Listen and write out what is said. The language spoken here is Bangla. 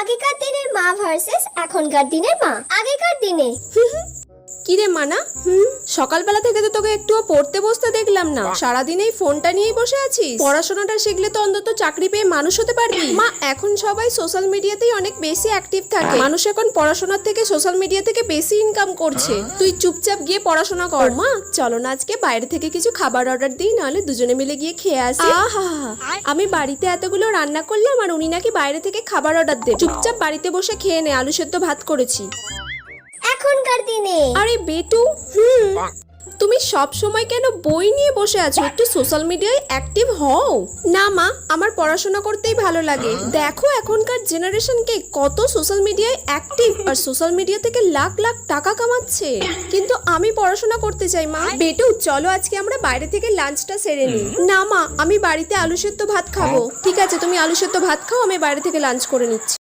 আগেকার দিনের মা ভার্সেস এখনকার দিনের মা। আগেকার দিনে কিরে মানা, সকালবেলা থেকে তো তোকে একটুও পড়তে বসতে দেখলাম না, সারাদিন এই ফোনটা নিয়েই বসে আছিস। পড়াশোনাটা শিখলে তো অন্তত চাকরি পেয়ে মানুষ হতে পারবি। মা, এখন সবাই সোশ্যাল মিডিয়াতেই অনেক বেশি অ্যাক্টিভ থাকে। মানুষ এখন পড়াশোনার থেকে সোশ্যাল মিডিয়া থেকে বেশি ইনকাম করছে। তুই চুপচাপ গিয়ে পড়াশোনা কর। মা, চলো না আজকে বাইরে থেকে কিছু খাবার অর্ডার দিই, নাহলে দুজনে মিলে গিয়ে খেয়ে আসি। আহা, আমি বাড়িতে এতগুলো রান্না করলাম আর উনি নাকি বাইরে থেকে খাবার অর্ডার দেবে। চুপচাপ বাড়িতে বসে খেয়ে নে, আলু সেদ্ধ ভাত করেছি। এখনকার দিনে আরে বেটু, তুমি সব সময় কেন বই নিয়ে বসে আছো? একটু সোশ্যাল মিডিয়ায় অ্যাক্টিভ হও না। মা, আমার পড়াশোনা করতেই ভালো লাগে। দেখো এখনকার জেনারেশনকে কত সোশ্যাল মিডিয়ায় অ্যাক্টিভ, আর সোশ্যাল মিডিয়া থেকে লাখ লাখ টাকা কামাচ্ছে, কিন্তু আমি পড়াশোনা করতে চাই। মা, বেটু চলো আজকে আমরা বাইরে থেকে লাঞ্চটা সেরে নিই। না মা, আমি বাড়িতে আলু সেদ্ধ ভাত খাবো। ঠিক আছে, তুমি আলু সেদ্ধ ভাত খাও, আমি বাইরে থেকে লাঞ্চ করে নিচ্ছি।